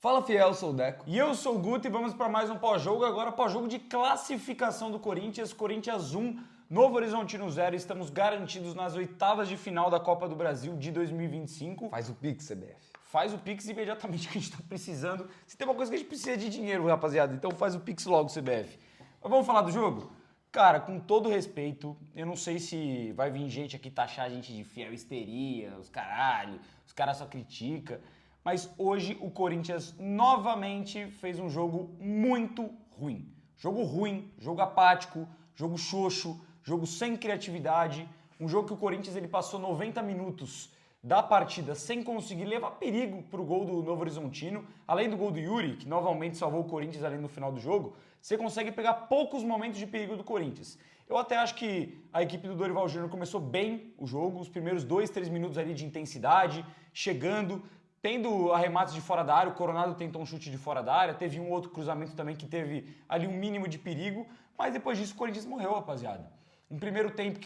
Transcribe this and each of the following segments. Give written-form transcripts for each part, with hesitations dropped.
Fala fiel, eu sou o Deco. E eu sou o Guto e vamos para mais um pós-jogo, agora pós-jogo de classificação do Corinthians. Corinthians 1, Novo Horizontino 0, estamos garantidos nas oitavas de final da Copa do Brasil de 2025. Faz o Pix, CBF. Faz o Pix imediatamente que a gente está precisando. Se tem uma coisa que a gente precisa de dinheiro, rapaziada, então faz o Pix logo, CBF. Mas vamos falar do jogo? Cara, com todo respeito, eu não sei se vai vir gente aqui taxar a gente de fiel histeria, os caras só criticam. Mas hoje o Corinthians novamente fez um jogo muito ruim. Jogo ruim, jogo apático, jogo xoxo, jogo sem criatividade. Um jogo que o Corinthians ele passou 90 minutos da partida sem conseguir levar perigo para o gol do Novo Horizontino. Além do gol do Yuri, que novamente salvou o Corinthians ali no final do jogo, você consegue pegar poucos momentos de perigo do Corinthians. Eu até acho que a equipe do Dorival Júnior começou bem o jogo, os primeiros 2, 3 minutos ali de intensidade, chegando, tendo arremates de fora da área. O Coronado tentou um chute de fora da área, teve um outro cruzamento também que teve ali um mínimo de perigo, mas depois disso o Corinthians morreu, rapaziada. Em primeiro tempo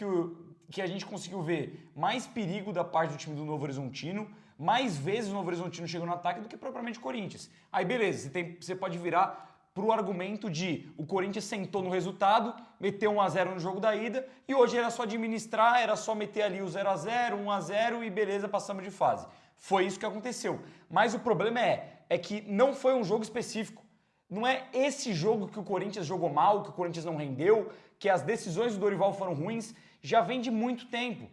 que a gente conseguiu ver mais perigo da parte do time do Novo Horizontino, mais vezes o Novo Horizontino chegou no ataque do que propriamente o Corinthians. Aí beleza, você pode virar pro argumento de o Corinthians sentou no resultado, meteu 1-0 no jogo da ida e hoje era só administrar, era só meter ali o 0-0, 1-0 e beleza, passamos de fase. Foi isso que aconteceu. Mas o problema é que não foi um jogo específico. Não é esse jogo que o Corinthians jogou mal, que o Corinthians não rendeu, que as decisões do Dorival foram ruins, já vem de muito tempo.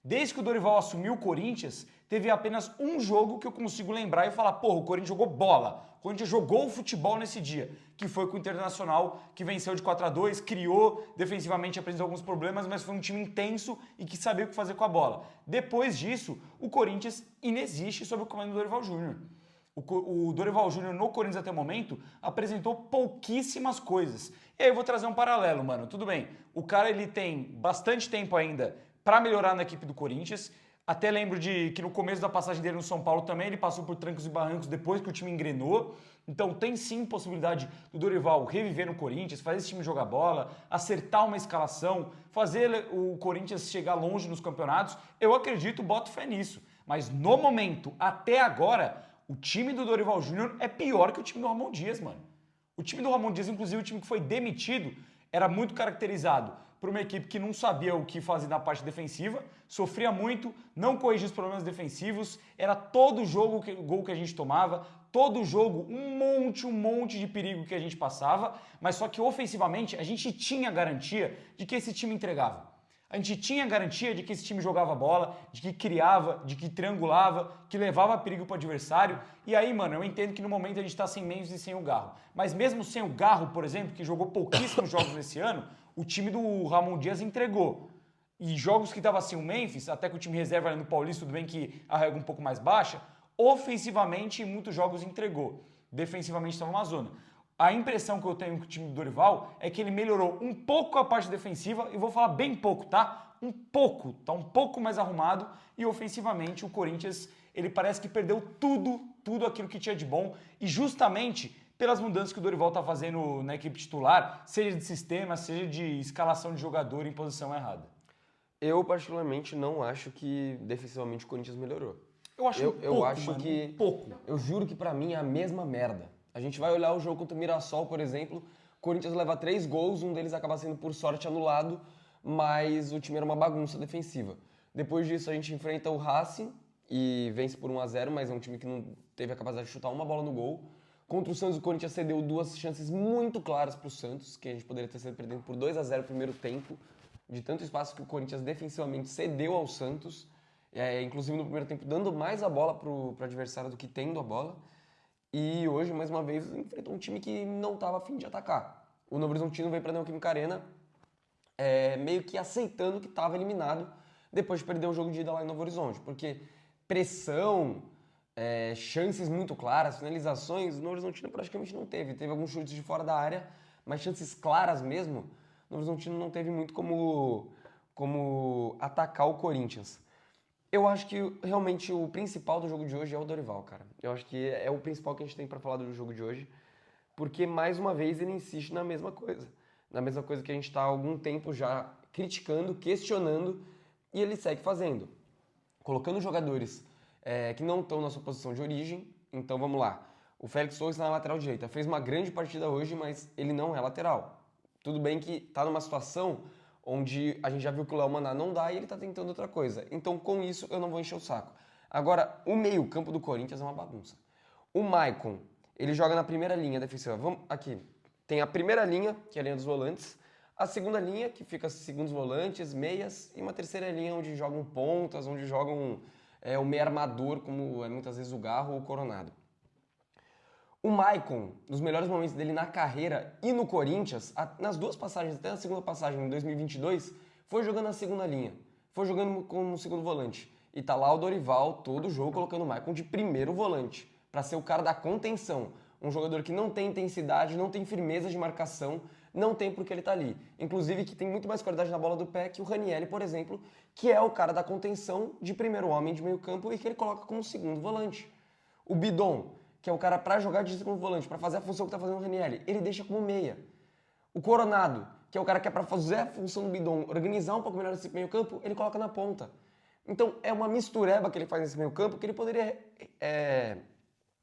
Desde que o Dorival assumiu o Corinthians, teve apenas um jogo que eu consigo lembrar e falar, porra, o Corinthians jogou bola, o Corinthians jogou futebol nesse dia, que foi com o Internacional, que venceu de 4-2, criou, defensivamente apresentou alguns problemas, mas foi um time intenso e que sabia o que fazer com a bola. Depois disso, o Corinthians inexiste sob o comando do Dorival Júnior. O Dorival Júnior no Corinthians até o momento apresentou pouquíssimas coisas. E aí eu vou trazer um paralelo, mano. Tudo bem, o cara ele tem bastante tempo ainda para melhorar na equipe do Corinthians. Até lembro de que no começo da passagem dele no São Paulo também ele passou por trancos e barrancos depois que o time engrenou. Então tem sim possibilidade do Dorival reviver no Corinthians, fazer esse time jogar bola, acertar uma escalação, fazer o Corinthians chegar longe nos campeonatos. Eu acredito, boto fé nisso. Mas no momento, até agora, o time do Dorival Júnior é pior que o time do Ramon Dias, mano. O time do Ramon Dias, inclusive o time que foi demitido, era muito caracterizado por uma equipe que não sabia o que fazer na parte defensiva, sofria muito, não corrigia os problemas defensivos, era todo jogo gol que a gente tomava, todo jogo um monte de perigo que a gente passava, mas só que ofensivamente a gente tinha garantia de que esse time entregava. A gente tinha garantia de que esse time jogava bola, de que criava, de que triangulava, que levava perigo para o adversário. E aí, mano, eu entendo que no momento a gente está sem Mendes e sem o Garro. Mas mesmo sem o Garro, por exemplo, que jogou pouquíssimos jogos nesse ano, o time do Ramon Dias entregou. E jogos que tava sem o Memphis, até que o time reserva ali no Paulista, tudo bem que a régua um pouco mais baixa, ofensivamente em muitos jogos entregou. Defensivamente estava uma zona. A impressão que eu tenho com o time do Dorival é que ele melhorou um pouco a parte defensiva, e vou falar bem pouco, tá? Um pouco, tá um pouco mais arrumado, e ofensivamente o Corinthians, ele parece que perdeu tudo aquilo que tinha de bom, e justamente pelas mudanças que o Dorival tá fazendo na equipe titular, seja de sistema, seja de escalação de jogador em posição errada. Eu, particularmente, não acho que defensivamente o Corinthians melhorou. Eu acho que pouco. Eu juro que pra mim é a mesma merda. A gente vai olhar o jogo contra o Mirassol, por exemplo, o Corinthians leva 3 gols, um deles acaba sendo por sorte anulado, mas o time era uma bagunça defensiva. Depois disso a gente enfrenta o Racing e vence por 1-0, mas é um time que não teve a capacidade de chutar uma bola no gol. Contra o Santos, o Corinthians cedeu 2 chances muito claras para o Santos, que a gente poderia ter sido perdendo por 2-0 no primeiro tempo, de tanto espaço que o Corinthians defensivamente cedeu ao Santos, inclusive no primeiro tempo dando mais a bola para o adversário do que tendo a bola. E hoje, mais uma vez, enfrentou um time que não estava a fim de atacar. O Novo Horizontino veio para a Neoquímica Arena meio que aceitando que estava eliminado depois de perder o jogo de ida lá em Novo Horizonte. Porque pressão, chances muito claras, finalizações, o Novo Horizontino praticamente não teve. Teve alguns chutes de fora da área, mas chances claras mesmo, o Novo Horizontino não teve muito como atacar o Corinthians. Eu acho que realmente o principal do jogo de hoje é o Dorival, cara. Eu acho que é o principal que a gente tem pra falar do jogo de hoje, porque mais uma vez ele insiste na mesma coisa. Na mesma coisa que a gente tá há algum tempo já criticando, questionando, e ele segue fazendo. Colocando jogadores que não estão na sua posição de origem. Então vamos lá. O Félix Torres na lateral direita. Fez uma grande partida hoje, mas ele não é lateral. Tudo bem que tá numa situação onde a gente já viu que o Léo Maná não dá e ele tá tentando outra coisa. Então, com isso, eu não vou encher o saco. Agora, o meio-campo do Corinthians é uma bagunça. O Maicon, ele joga na primeira linha defensiva. Vamos aqui. Tem a primeira linha, que é a linha dos volantes. A segunda linha, que fica segundos volantes, meias. E uma terceira linha, onde jogam pontas, onde jogam o meio armador, como é muitas vezes o Garro ou o Coronado. O Maicon, nos melhores momentos dele na carreira e no Corinthians, nas duas passagens, até na segunda passagem em 2022, foi jogando na segunda linha. Foi jogando como segundo volante. E tá lá o Dorival, todo jogo, colocando o Maicon de primeiro volante, para ser o cara da contenção. Um jogador que não tem intensidade, não tem firmeza de marcação, não tem porque ele tá ali. Inclusive que tem muito mais qualidade na bola do pé que o Ranieri, por exemplo, que é o cara da contenção de primeiro homem de meio campo e que ele coloca como segundo volante. O Bidon, que é o cara para jogar de segundo volante, para fazer a função que tá fazendo o Ranieri, ele deixa como meia. O Coronado, que é o cara que é para fazer a função do Bidon, organizar um pouco melhor esse meio campo, ele coloca na ponta. Então é uma mistureba que ele faz nesse meio campo que ele poderia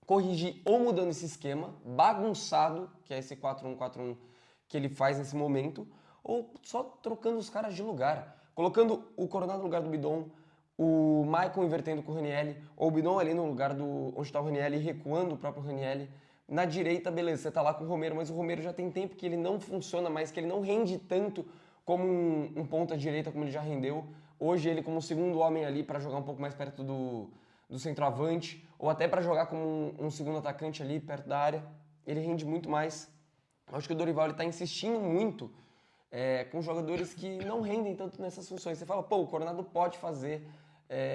corrigir ou mudando esse esquema bagunçado, que é esse 4-1-4-1 que ele faz nesse momento, ou só trocando os caras de lugar. Colocando o Coronado no lugar do Bidon, o Maicon invertendo com o Ranieri, ou o Bidon ali no lugar onde está o Ranieri, recuando o próprio Ranieri. Na direita, beleza, você tá lá com o Romero, mas o Romero já tem tempo que ele não funciona mais, que ele não rende tanto como um ponta direita como ele já rendeu. Hoje ele como segundo homem ali para jogar um pouco mais perto do centroavante, ou até para jogar como um segundo atacante ali perto da área. Ele rende muito mais. Acho que o Dorival está insistindo muito com jogadores que não rendem tanto nessas funções. Você fala, pô, o Coronado pode fazer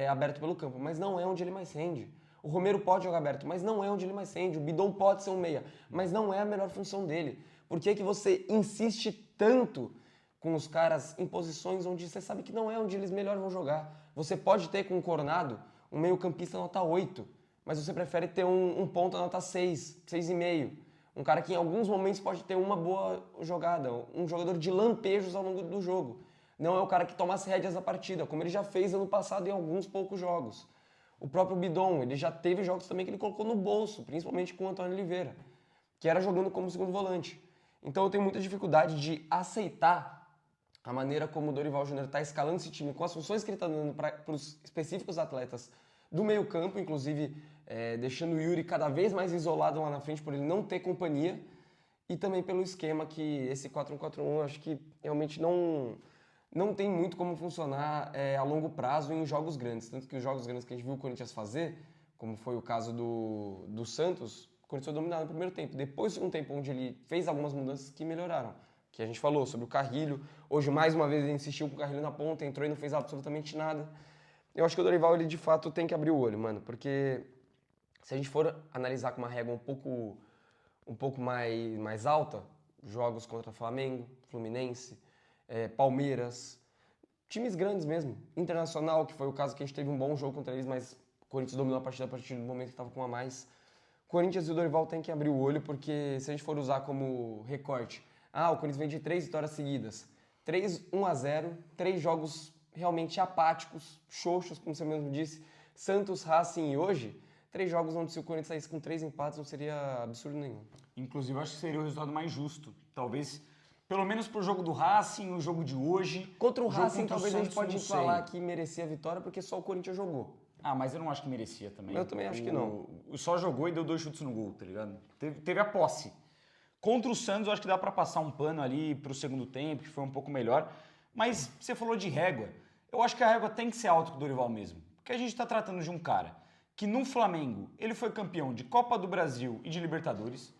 aberto pelo campo, mas não é onde ele mais rende. O Romero pode jogar aberto, mas não é onde ele mais rende. O Bidon pode ser um meia, mas não é a melhor função dele. Por que que você insiste tanto com os caras em posições onde você sabe que não é onde eles melhor vão jogar? Você pode ter com o Coronado um meio campista nota 8, mas você prefere ter um ponta nota 6, 6,5. Um cara que em alguns momentos pode ter uma boa jogada, um jogador de lampejos ao longo do jogo. Não é o cara que toma as rédeas da partida, como ele já fez ano passado em alguns poucos jogos. O próprio Bidon, ele já teve jogos também que ele colocou no bolso, principalmente com o Antônio Oliveira, que era jogando como segundo volante. Então eu tenho muita dificuldade de aceitar a maneira como o Dorival Júnior está escalando esse time, com as funções que ele está dando para os específicos atletas do meio campo, inclusive deixando o Yuri cada vez mais isolado lá na frente por ele não ter companhia, e também pelo esquema que esse 4-1-4-1 acho que realmente não tem muito como funcionar a longo prazo em jogos grandes. Tanto que os jogos grandes que a gente viu o Corinthians fazer, como foi o caso do Santos, o Corinthians foi dominado no primeiro tempo. Depois de um tempo onde ele fez algumas mudanças que melhoraram, que a gente falou sobre o Carrilho. Hoje, mais uma vez, ele insistiu com o Carrilho na ponta, entrou e não fez absolutamente nada. Eu acho que o Dorival, ele de fato tem que abrir o olho, mano, porque se a gente for analisar com uma régua um pouco mais alta, jogos contra Flamengo, Fluminense, Palmeiras, times grandes mesmo, Internacional, que foi o caso que a gente teve um bom jogo contra eles, mas o Corinthians dominou a partida a partir do momento que estava com a mais. Corinthians e o Dorival tem que abrir o olho, porque se a gente for usar como recorte, o Corinthians vem de 3 vitórias seguidas, 1-0, 3 jogos realmente apáticos, xoxos, como você mesmo disse, Santos, Racing e hoje, 3 jogos onde se o Corinthians saísse com 3 empates não seria absurdo nenhum. Inclusive, eu acho que seria o resultado mais justo. Talvez, pelo menos pro jogo do Racing, o jogo de hoje. Contra o Racing, talvez a gente pode pode falar que merecia a vitória, porque só o Corinthians jogou. Mas eu não acho que merecia também. Eu também acho que não. Só jogou e deu 2 chutes no gol, tá ligado? Teve a posse. Contra o Santos, eu acho que dá pra passar um pano ali pro segundo tempo, que foi um pouco melhor. Mas você falou de régua. Eu acho que a régua tem que ser alta com o Dorival mesmo. Porque a gente tá tratando de um cara que no Flamengo, ele foi campeão de Copa do Brasil e de Libertadores,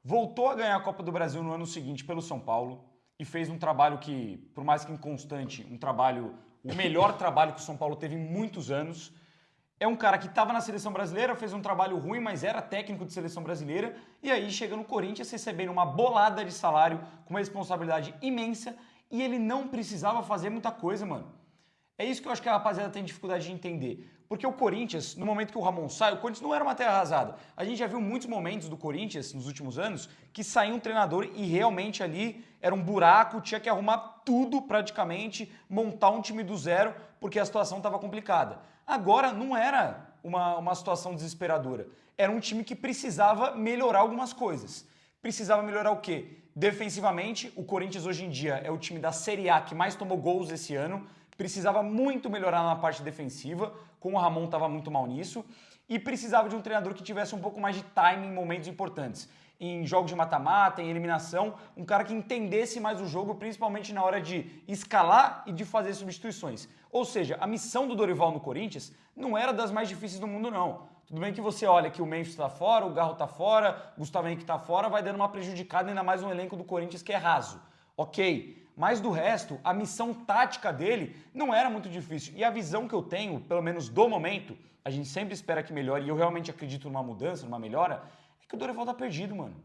voltou a ganhar a Copa do Brasil no ano seguinte pelo São Paulo e fez um trabalho que, por mais que inconstante, o melhor trabalho que o São Paulo teve em muitos anos. É um cara que estava na seleção brasileira, fez um trabalho ruim, mas era técnico de seleção brasileira, e aí chega no Corinthians recebendo uma bolada de salário, com uma responsabilidade imensa, e ele não precisava fazer muita coisa, mano. É isso que eu acho que a rapaziada tem dificuldade de entender. Porque o Corinthians, no momento que o Ramon sai, o Corinthians não era uma terra arrasada. A gente já viu muitos momentos do Corinthians, nos últimos anos, que saiu um treinador e realmente ali era um buraco, tinha que arrumar tudo praticamente, montar um time do zero, porque a situação estava complicada. Agora não era uma situação desesperadora. era um time que precisava melhorar algumas coisas. Precisava melhorar o quê? Defensivamente, o Corinthians hoje em dia é o time da Série A que mais tomou gols esse ano. Precisava muito melhorar na parte defensiva, com o Ramon estava muito mal nisso. E precisava de um treinador que tivesse um pouco mais de timing em momentos importantes. Em jogos de mata-mata, em eliminação, um cara que entendesse mais o jogo, principalmente na hora de escalar e de fazer substituições. Ou seja, a missão do Dorival no Corinthians não era das mais difíceis do mundo, não. Tudo bem que você olha que o Memphis está fora, o Garro está fora, o Gustavo Henrique está fora, vai dando uma prejudicada ainda mais no elenco do Corinthians que é raso. Ok, mas do resto, a missão tática dele não era muito difícil. E a visão que eu tenho, pelo menos do momento, a gente sempre espera que melhore, e eu realmente acredito numa mudança, numa melhora, é que o Dorival tá perdido, mano.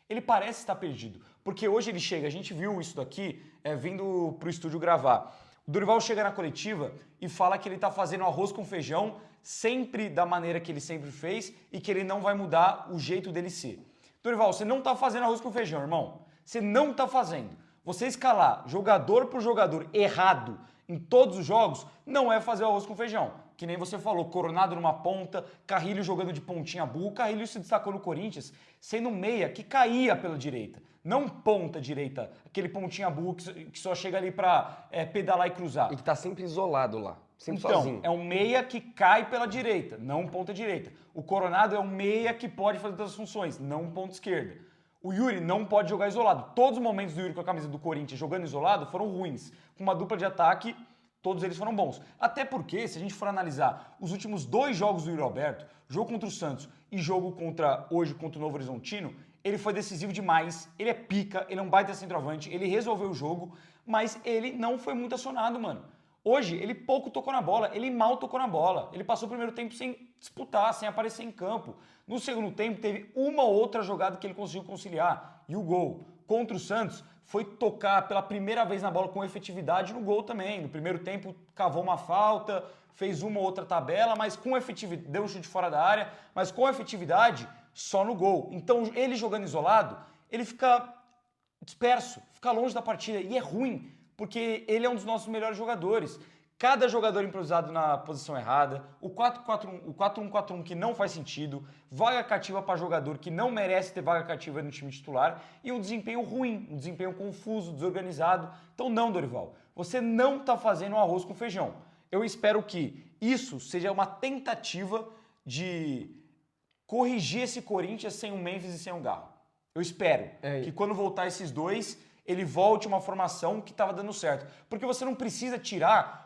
Ele parece estar perdido. Porque hoje ele chega, a gente viu isso daqui vindo pro estúdio gravar. O Dorival chega na coletiva e fala que ele tá fazendo arroz com feijão sempre da maneira que ele sempre fez e que ele não vai mudar o jeito dele ser. Dorival, você não tá fazendo arroz com feijão, irmão. Você não tá fazendo. Você escalar jogador por jogador errado em todos os jogos não é fazer arroz com feijão. Que nem você falou, Coronado numa ponta, Carrilho jogando de pontinha burro. Carrilho se destacou no Corinthians sendo meia que caía pela direita. Não ponta direita, aquele pontinha burro que só chega ali pra pedalar e cruzar. E que tá sempre isolado lá, sempre Então, sozinho. é um meia que cai pela direita, não um ponta direita. O Coronado é um meia que pode fazer todas as funções, não um ponta esquerda. O Yuri não pode jogar isolado. Todos os momentos do Yuri com a camisa do Corinthians jogando isolado foram ruins. Com uma dupla de ataque, todos eles foram bons. Até porque, se a gente for analisar os últimos 2 jogos do Yuri Alberto, jogo contra o Santos e jogo hoje contra o Novo Horizontino, ele foi decisivo demais, ele é pica, ele é um baita centroavante, ele resolveu o jogo, mas ele não foi muito acionado, mano. Hoje, ele pouco tocou na bola, ele mal tocou na bola. Ele passou o primeiro tempo sem disputar, sem aparecer em campo. No segundo tempo, teve uma ou outra jogada que ele conseguiu conciliar. E o gol contra o Santos foi tocar pela primeira vez na bola com efetividade no gol também. No primeiro tempo, cavou uma falta, fez uma ou outra tabela, mas com efetividade, deu um chute fora da área, mas com efetividade, só no gol. Então, ele jogando isolado, ele fica disperso, fica longe da partida. E é ruim, porque ele é um dos nossos melhores jogadores. Cada jogador improvisado na posição errada, o 4-4-1, o 4-1-4-1 que não faz sentido, vaga cativa para jogador que não merece ter vaga cativa no time titular e um desempenho ruim, um desempenho confuso, desorganizado. Então não, Dorival, você não está fazendo um arroz com feijão. Eu espero que isso seja uma tentativa de corrigir esse Corinthians sem o Memphis e sem o Garro. Eu espero que quando voltar esses dois, ele volte uma formação que estava dando certo. Porque você não precisa tirar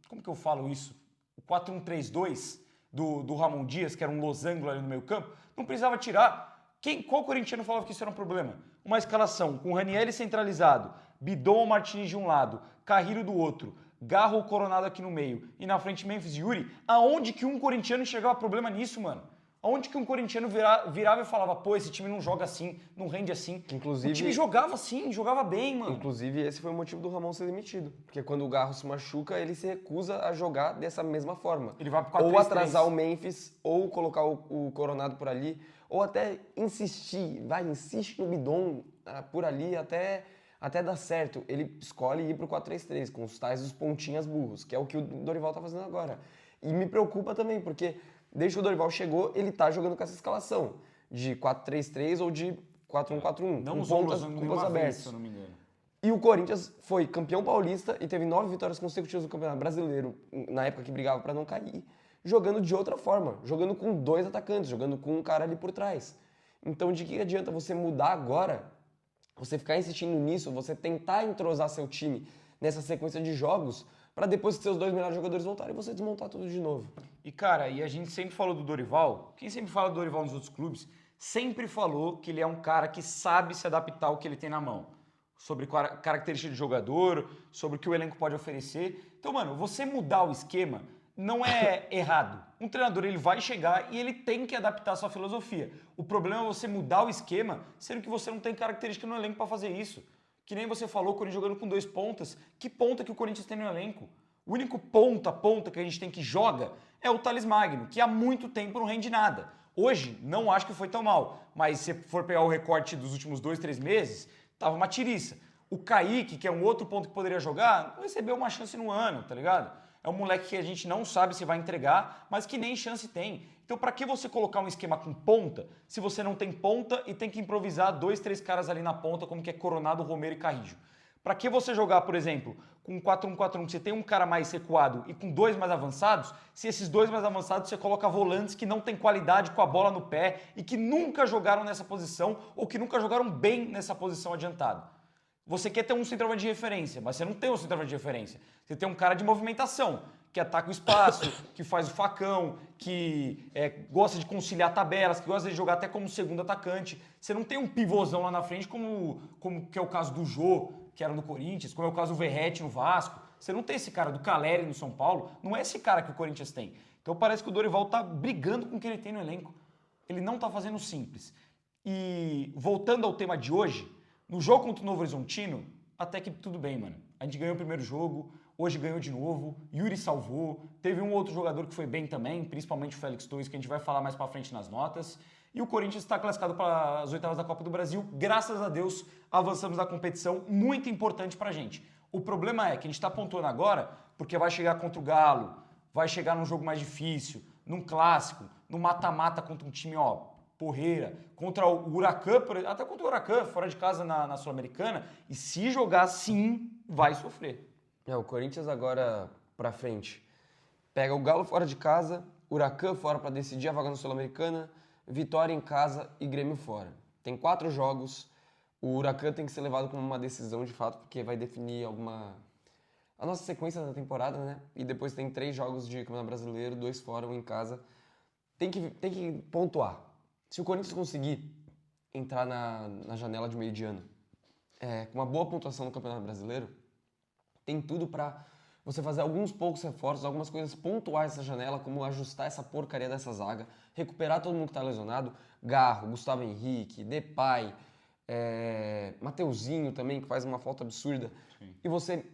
como que eu falo isso? O 4-1-3-2 do Ramon Dias, que era um losango ali no meio campo, não precisava tirar. Qual corintiano falava que isso era um problema? Uma escalação com Ranieri centralizado, Bidon ou Martins de um lado, Carrilho do outro, Garro ou Coronado aqui no meio, e na frente Memphis e Yuri, aonde que um corintiano enxergava problema nisso, mano? Aonde que um corintiano virava e falava, pô, esse time não joga assim, não rende assim. Inclusive, o time jogava assim, jogava bem, mano. Inclusive, esse foi o motivo do Ramon ser demitido. Porque quando o Garro se machuca, ele se recusa a jogar dessa mesma forma. Ele vai pro 4-3-3. Ou atrasar o Memphis, ou colocar o Coronado por ali, ou até insiste no Bidon por ali até dar certo. Ele escolhe ir pro 4-3-3, com os tais dos pontinhas burros, que é o que o Dorival tá fazendo agora. E me preocupa também, porque desde que o Dorival chegou, ele tá jogando com essa escalação de 4-3-3 ou de 4-1-4-1. Não com usou pontas, com pontas abertas. se eu não me engano. E o Corinthians foi campeão paulista e teve 9 vitórias consecutivas no Campeonato Brasileiro, na época que brigava para não cair, jogando de outra forma, jogando com 2 atacantes, jogando com um cara ali por trás. Então, de que adianta você mudar agora, você ficar insistindo nisso, você tentar entrosar seu time nessa sequência de jogos, para depois que seus 2 melhores jogadores voltarem, você desmontar tudo de novo. E, cara, a gente sempre falou do Dorival, quem sempre fala do Dorival nos outros clubes, sempre falou que ele é um cara que sabe se adaptar ao que ele tem na mão. Sobre característica de jogador, sobre o que o elenco pode oferecer. Então, mano, você mudar o esquema não é errado. Um treinador, ele vai chegar e ele tem que adaptar a sua filosofia. O problema é você mudar o esquema, sendo que você não tem característica no elenco para fazer isso. Que nem você falou, o Corinthians jogando com 2 pontas. Que ponta que o Corinthians tem no elenco? O único ponta que a gente tem que joga é o Thales Magno, que há muito tempo não rende nada. Hoje, não acho que foi tão mal, mas se for pegar o recorte dos últimos 2, 3 meses, tava uma tiriça. O Kaique, que é um outro ponto que poderia jogar, não recebeu uma chance no ano, tá ligado? É um moleque que a gente não sabe se vai entregar, mas que nem chance tem. Então Então, para que você colocar um esquema com ponta se você não tem ponta e tem que improvisar 2, 3 caras ali na ponta, como que é Coronado, Romero e Carrijo? Para que você jogar, por exemplo, com 4-1-4-1, que você tem um cara mais recuado e com 2 mais avançados, se esses 2 mais avançados você coloca volantes que não têm qualidade com a bola no pé e que nunca jogaram nessa posição ou que nunca jogaram bem nessa posição adiantada? Você quer ter um centroavante de referência, mas você não tem um centroavante de referência. Você tem um cara de movimentação, que ataca o espaço, que faz o facão, que gosta de conciliar tabelas, que gosta de jogar até como segundo atacante. Você não tem um pivôzão lá na frente, como que é o caso do Jô, que era no Corinthians, como é o caso do Verratti no Vasco. Você não tem esse cara do Caleri no São Paulo. Não é esse cara que o Corinthians tem. Então parece que o Dorival tá brigando com o que ele tem no elenco. Ele não tá fazendo simples. E voltando ao tema de hoje, no jogo contra o Novo Horizontino, até que tudo bem, mano. A gente ganhou o primeiro jogo, hoje ganhou de novo, Yuri salvou, teve um outro jogador que foi bem também, principalmente o Félix Torres, que a gente vai falar mais pra frente nas notas. E o Corinthians está classificado para as oitavas da Copa do Brasil. Graças a Deus, avançamos na competição, muito importante pra gente. O problema é que a gente está pontuando agora porque vai chegar contra o Galo, vai chegar num jogo mais difícil, num clássico, no mata-mata contra um time, porreira, contra o Huracan, até contra o Huracan, fora de casa na Sul-Americana, e se jogar sim, vai sofrer. O Corinthians agora pra frente pega o Galo fora de casa, Huracan fora para decidir a vaga na Sul-Americana, Vitória em casa e Grêmio fora. Tem 4 jogos, o Huracan tem que ser levado como uma decisão de fato, porque vai definir a nossa sequência da temporada, né? E depois tem 3 jogos de Campeonato Brasileiro, 2 fora, 1 em casa. Tem que pontuar. Se o Corinthians conseguir entrar na janela de meio de ano com uma boa pontuação no Campeonato Brasileiro, tem tudo para você fazer alguns poucos reforços, algumas coisas pontuais nessa janela, como ajustar essa porcaria dessa zaga, recuperar todo mundo que está lesionado, Garro, Gustavo Henrique, Depay, Mateuzinho também, que faz uma falta absurda. Sim. E você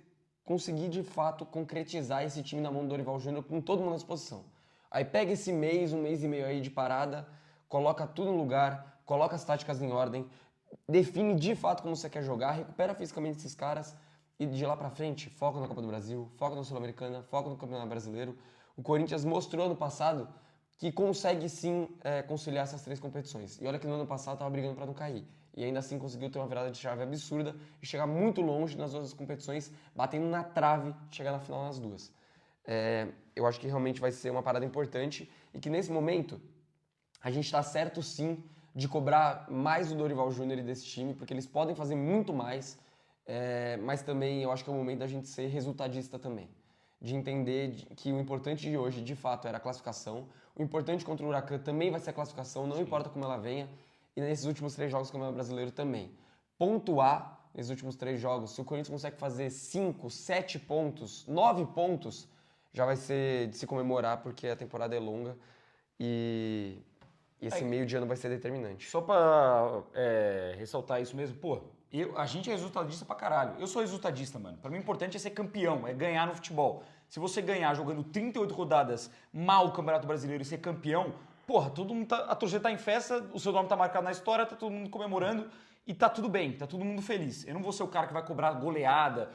conseguir, de fato, concretizar esse time na mão do Dorival Júnior com todo mundo à disposição. Aí pega esse mês, 1 mês e meio aí de parada, coloca tudo no lugar, coloca as táticas em ordem, define de fato como você quer jogar, recupera fisicamente esses caras e de lá pra frente, foca na Copa do Brasil, foca na Sul-Americana, foca no Campeonato Brasileiro. O Corinthians mostrou ano passado que consegue sim conciliar essas 3 competições. E olha que no ano passado estava brigando para não cair. E ainda assim conseguiu ter uma virada de chave absurda e chegar muito longe nas outras competições, batendo na trave, chegar na final nas 2. Eu acho que realmente vai ser uma parada importante e que nesse momento a gente está certo sim de cobrar mais do Dorival Júnior e desse time, porque eles podem fazer muito mais, mas também eu acho que é o momento da gente ser resultadista também. De entender que o importante de hoje, de fato, era a classificação. O importante contra o Huracan também vai ser a classificação, não importa como ela venha. E nesses últimos 3 jogos do Campeonato Brasileiro também. Pontuar nesses últimos 3 jogos, se o Corinthians consegue fazer 5, 7 pontos, 9 pontos, já vai ser de se comemorar, porque a temporada é longa e esse meio de ano vai ser determinante. Só pra ressaltar isso mesmo, a gente é resultadista pra caralho. Eu sou resultadista, mano. Pra mim o importante é ser campeão, é ganhar no futebol. Se você ganhar jogando 38 rodadas mal o Campeonato Brasileiro e ser campeão, todo mundo a torcida tá em festa, o seu nome tá marcado na história, tá todo mundo comemorando e tá tudo bem, tá todo mundo feliz. Eu não vou ser o cara que vai cobrar goleada,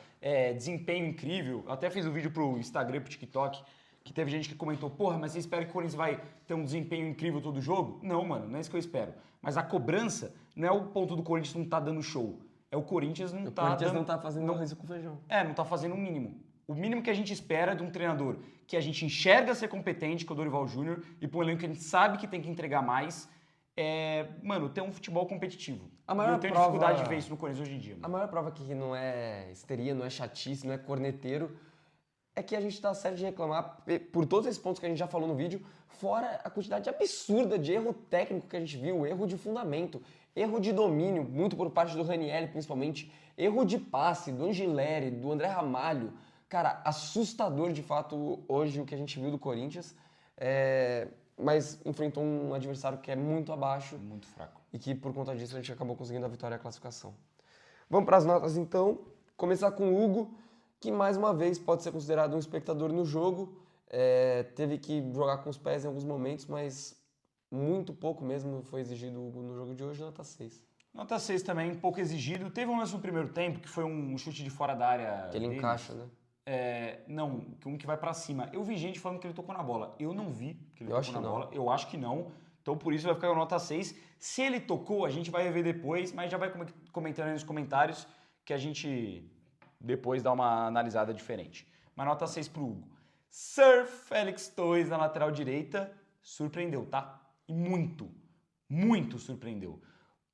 desempenho incrível. Eu até fiz um vídeo pro Instagram, pro TikTok, que teve gente que comentou, mas você espera que o Corinthians vai ter um desempenho incrível todo jogo? Não, mano, não é isso que eu espero. Mas a cobrança não é o ponto do Corinthians não tá dando show. É o Corinthians não tá dando... não tá fazendo arroz com feijão. Não tá fazendo o mínimo. O mínimo que a gente espera de um treinador que a gente enxerga ser competente, que é o Dorival Júnior, e para um elenco que a gente sabe que tem que entregar mais, ter um futebol competitivo. Eu tenho dificuldade de ver isso no Corinthians hoje em dia. A maior prova que não é histeria, não é chatice, não é corneteiro, é que a gente tá certo de reclamar por todos esses pontos que a gente já falou no vídeo, fora a quantidade absurda de erro técnico que a gente viu, erro de fundamento, erro de domínio, muito por parte do Ranieri principalmente, erro de passe do Angileri, do André Ramalho. Cara, assustador de fato hoje o que a gente viu do Corinthians, mas enfrentou um adversário que é muito abaixo. Muito fraco. E que por conta disso a gente acabou conseguindo a vitória e a classificação. Vamos para as notas então. Começar com o Hugo, que mais uma vez pode ser considerado um espectador no jogo. Teve que jogar com os pés em alguns momentos, mas muito pouco mesmo foi exigido no jogo de hoje, nota 6. Nota 6 também, pouco exigido. Teve um lance no primeiro tempo, que foi um chute de fora da área Que ele encaixa, né? Não, um que vai pra cima. Eu vi gente falando que ele tocou na bola. Eu não vi que ele Eu acho tocou na que não. bola. Eu acho que não. Então por isso vai ficar com nota 6. Se ele tocou, a gente vai rever depois, mas já vai comentando aí nos comentários que a gente depois dá uma analisada diferente. Mas nota 6 pro Hugo. Sir Félix Torres na lateral direita surpreendeu, tá? E muito, muito surpreendeu.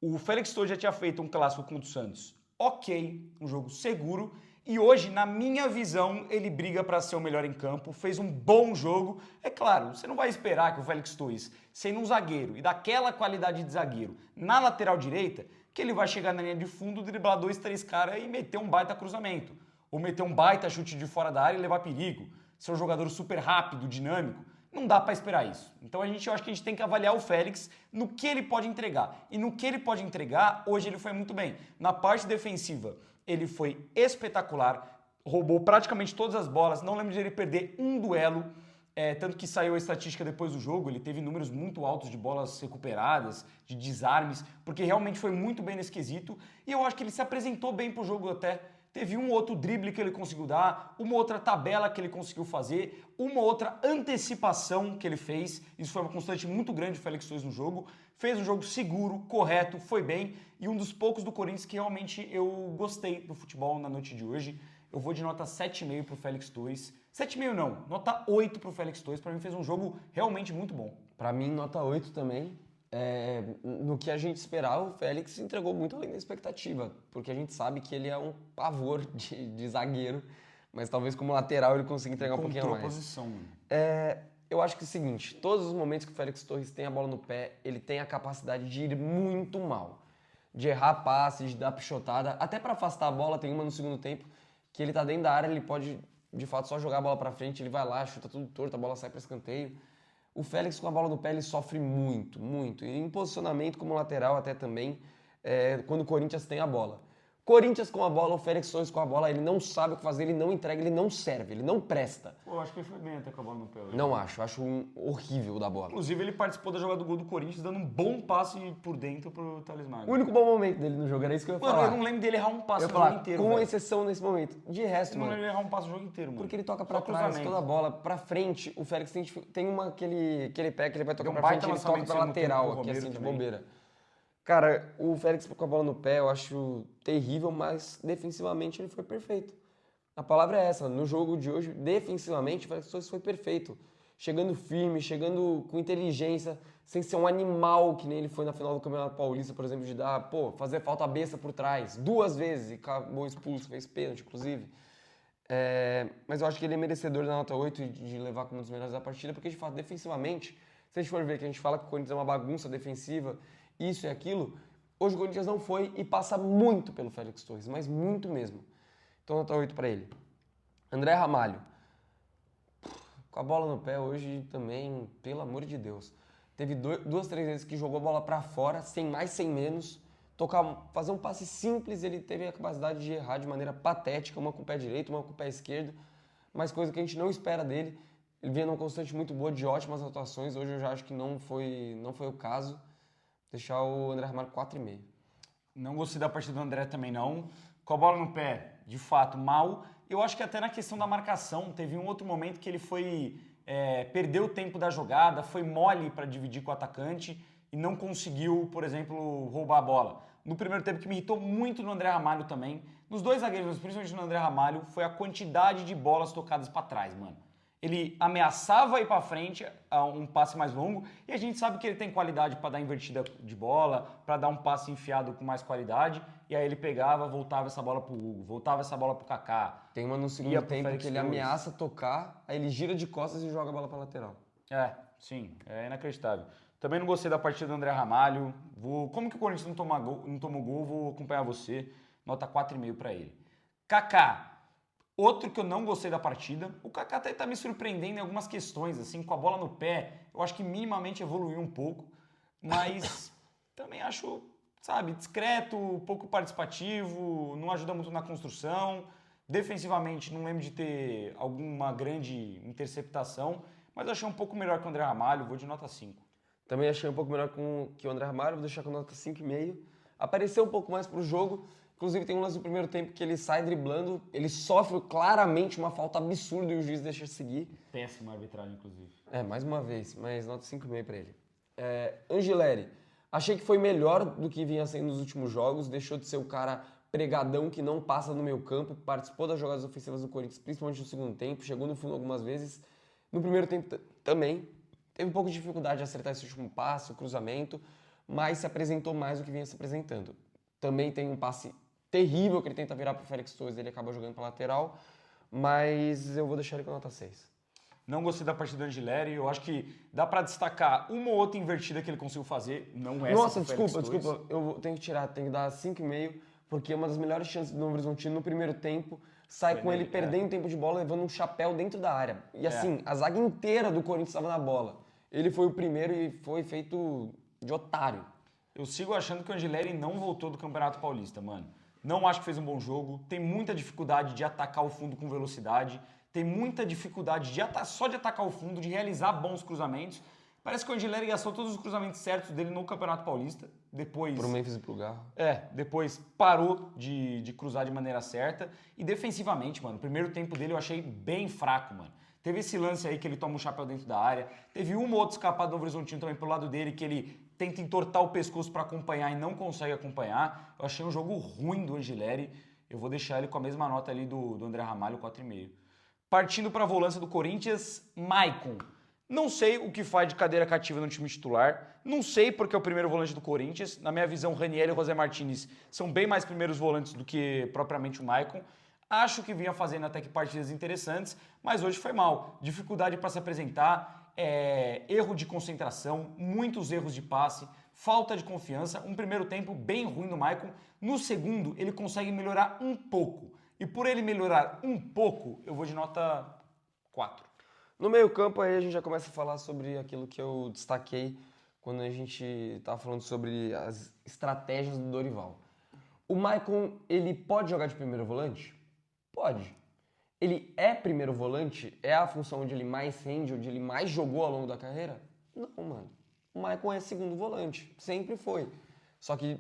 O Félix Torres já tinha feito um clássico contra o Santos. Ok, um jogo seguro. E hoje, na minha visão, ele briga para ser o melhor em campo, fez um bom jogo. É claro, você não vai esperar que o Félix Torres, sendo um zagueiro e daquela qualidade de zagueiro na lateral direita, que ele vai chegar na linha de fundo, driblar 2, 3 caras e meter um baita cruzamento. Ou meter um baita chute de fora da área e levar perigo. Ser um jogador super rápido, dinâmico. Não dá para esperar isso. Então eu acho que a gente tem que avaliar o Félix no que ele pode entregar. E no que ele pode entregar, hoje ele foi muito bem. Na parte defensiva, ele foi espetacular, roubou praticamente todas as bolas, não lembro de ele perder um duelo, tanto que saiu a estatística depois do jogo, ele teve números muito altos de bolas recuperadas, de desarmes, porque realmente foi muito bem nesse quesito, e eu acho que ele se apresentou bem pro jogo até. Teve um outro drible que ele conseguiu dar, uma outra tabela que ele conseguiu fazer, uma outra antecipação que ele fez. Isso foi uma constante muito grande do Félix Torres no jogo. Fez um jogo seguro, correto, foi bem. E um dos poucos do Corinthians que realmente eu gostei do futebol na noite de hoje. Eu vou de nota 7,5 pro Félix Torres. 7,5 não, nota 8 pro Félix Torres. Para mim fez um jogo realmente muito bom. Pra mim, nota 8 também. No que a gente esperava, o Félix entregou muito além da expectativa, porque a gente sabe que ele é um pavor de zagueiro, mas talvez como lateral ele consiga entregar um pouquinho mais. Posição, mano. Eu acho que é o seguinte, todos os momentos que o Félix Torres tem a bola no pé, ele tem a capacidade de ir muito mal, de errar passe, de dar pichotada, até para afastar a bola, tem uma no segundo tempo, que ele tá dentro da área, ele pode de fato só jogar a bola pra frente, ele vai lá, chuta tudo torto, a bola sai para escanteio. O Félix com a bola no pé ele sofre muito, muito. E em posicionamento como lateral até também, quando o Corinthians tem a bola. Corinthians com a bola, o Félix Torres com a bola, ele não sabe o que fazer, ele não entrega, ele não serve, ele não presta. Pô, eu acho que ele foi bem até com a bola no pé hoje. Não acho horrível da bola. Inclusive, ele participou da jogada do gol do Corinthians, dando um bom passe por dentro pro Thales O Magno. único bom momento dele no jogo era isso que eu ia Mano, falar. eu não lembro dele errar um passe Eu ia no falar, jogo inteiro, com velho. exceção nesse momento. De resto, Eu não mano, lembro ele errar um passe o jogo inteiro, mano. porque ele toca Só pra trás cruzamento. toda a bola, pra frente, o Félix tem uma que ele pega, que ele vai tocar Deu um pra frente, baita ele toca lançamento pra no tempo lateral, pro aqui Romero assim, de também. bobeira. Cara, o Félix com a bola no pé eu acho terrível, mas defensivamente ele foi perfeito. A palavra é essa, no jogo de hoje, defensivamente, o Félix Torres foi perfeito. Chegando firme, chegando com inteligência, sem ser um animal, que nem ele foi na final do Campeonato Paulista, por exemplo, de dar, fazer falta besta por trás, 2 vezes, e acabou expulso, fez pênalti, inclusive. Mas eu acho que ele é merecedor da nota 8 e de levar como um dos melhores da partida, porque de fato, defensivamente, se a gente for ver que a gente fala que o Corinthians é uma bagunça defensiva, isso e aquilo, hoje o Corinthians não foi e passa muito pelo Félix Torres, mas muito mesmo. Então nota 8 para ele. André Ramalho, com a bola no pé hoje também, pelo amor de Deus. Teve 2, 3 vezes que jogou a bola para fora, sem mais, sem menos, fazer um passe simples, ele teve a capacidade de errar de maneira patética, uma com o pé direito, uma com o pé esquerdo, mas coisa que a gente não espera dele. Ele vinha numa constante muito boa, de ótimas atuações, hoje eu já acho que não foi o caso. Deixar o André Ramalho 4,5. Não gostei da partida do André também não. Com a bola no pé, de fato, mal. Eu acho que até na questão da marcação, teve um outro momento que ele perdeu o tempo da jogada, foi mole para dividir com o atacante e não conseguiu, por exemplo, roubar a bola. No primeiro tempo, que me irritou muito no André Ramalho também, nos dois zagueiros, mas principalmente no André Ramalho, foi a quantidade de bolas tocadas para trás, mano. Ele ameaçava ir para frente, um passe mais longo, e a gente sabe que ele tem qualidade para dar invertida de bola, para dar um passe enfiado com mais qualidade, e aí ele pegava, voltava essa bola pro Hugo, voltava essa bola pro Kaká. Tem uma no segundo tempo que ele ameaça tocar, aí ele gira de costas e joga a bola para lateral. Sim, é inacreditável. Também não gostei da partida do André Ramalho. Como que o Corinthians não tomou gol, vou acompanhar você. Nota 4,5 para ele. Kaká. Outro que eu não gostei da partida, o Kaká até tá me surpreendendo em algumas questões, assim, com a bola no pé, eu acho que minimamente evoluiu um pouco, mas também acho, sabe, discreto, pouco participativo, não ajuda muito na construção, defensivamente não lembro de ter alguma grande interceptação, mas achei um pouco melhor que o André Ramalho, vou de nota 5. Também achei um pouco melhor que o André Ramalho, vou deixar com nota 5,5. Apareceu um pouco mais pro jogo, Inclusive tem um lance do primeiro tempo que ele sai driblando, ele sofre claramente uma falta absurda e o juiz deixa seguir. Péssima arbitragem, inclusive. Mais uma vez, mas nota 5,5 pra ele. Angileri, achei que foi melhor do que vinha sendo nos últimos jogos, deixou de ser o cara pregadão que não passa no meio campo, participou das jogadas ofensivas do Corinthians, principalmente no segundo tempo, chegou no fundo algumas vezes. No primeiro tempo também, teve um pouco de dificuldade de acertar esse último passe, o cruzamento, mas se apresentou mais do que vinha se apresentando. Também tem um passe terrível que ele tenta virar pro Félix Torres, ele acaba jogando pra lateral, mas eu vou deixar ele com nota 6. Não gostei da partida do Angileri, eu acho que dá pra destacar uma ou outra invertida que ele conseguiu fazer, não essa. Nossa, desculpa, eu tenho que dar 5,5, porque uma das melhores chances do Novo Horizontino no primeiro tempo sai Foi com ele nele, perdendo tempo de bola, levando um chapéu dentro da área. E assim, a zaga inteira do Corinthians estava na bola. Ele foi o primeiro e foi feito de otário. Eu sigo achando que o Angileri não voltou do Campeonato Paulista, mano. Não acho que fez um bom jogo, tem muita dificuldade de atacar o fundo com velocidade, tem muita dificuldade só de atacar o fundo, de realizar bons cruzamentos. Parece que o Angileri gastou todos os cruzamentos certos dele no Campeonato Paulista, depois... Pro Memphis e pro Garro. Depois parou de cruzar de maneira certa. E defensivamente, mano, o primeiro tempo dele eu achei bem fraco, mano. Teve esse lance aí que ele toma um chapéu dentro da área, teve uma ou outra escapada do Novo Horizontino também pro lado dele, que ele tenta entortar o pescoço para acompanhar e não consegue acompanhar. Eu achei um jogo ruim do Angileri. Eu vou deixar ele com a mesma nota ali do André Ramalho, 4,5. Partindo para a volância do Corinthians, Maicon. Não sei o que faz de cadeira cativa no time titular. Não sei porque é o primeiro volante do Corinthians. Na minha visão, Raniel e José Martinez são bem mais primeiros volantes do que propriamente o Maicon. Acho que vinha fazendo até que partidas interessantes, mas hoje foi mal. Dificuldade para se apresentar, erro de concentração, muitos erros de passe, falta de confiança. Um primeiro tempo bem ruim do Maicon. No segundo, ele consegue melhorar um pouco. E por ele melhorar um pouco, eu vou de nota 4. No meio-campo, aí a gente já começa a falar sobre aquilo que eu destaquei quando a gente estava falando sobre as estratégias do Dorival. O Maicon, ele pode jogar de primeiro volante? Pode. Ele é primeiro volante? É a função onde ele mais rende, onde ele mais jogou ao longo da carreira? Não, mano. O Maicon é segundo volante. Sempre foi. Só que,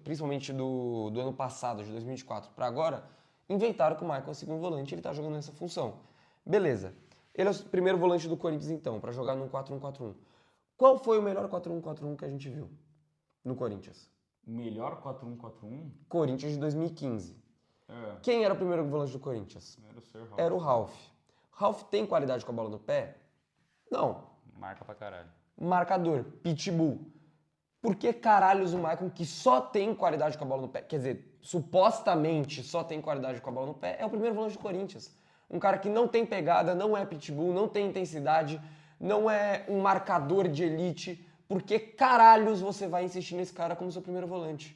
principalmente do ano passado, de 2024 para agora, inventaram que o Maicon é segundo volante e ele tá jogando nessa função. Beleza. Ele é o primeiro volante do Corinthians, então, para jogar num 4-1-4-1. Qual foi o melhor 4-1-4-1 que a gente viu no Corinthians? Melhor 4-1-4-1? Corinthians de 2015. Quem era o primeiro volante do Corinthians? Era o Sir Ralph. Era o Ralph. Ralph tem qualidade com a bola no pé? Não. Marca pra caralho. Marcador, pitbull. Por que caralhos o Maicon, que só tem qualidade com a bola no pé, quer dizer, supostamente só tem qualidade com a bola no pé, é o primeiro volante do Corinthians? Um cara que não tem pegada, não é pitbull, não tem intensidade, não é um marcador de elite. Por que caralhos você vai insistir nesse cara como seu primeiro volante?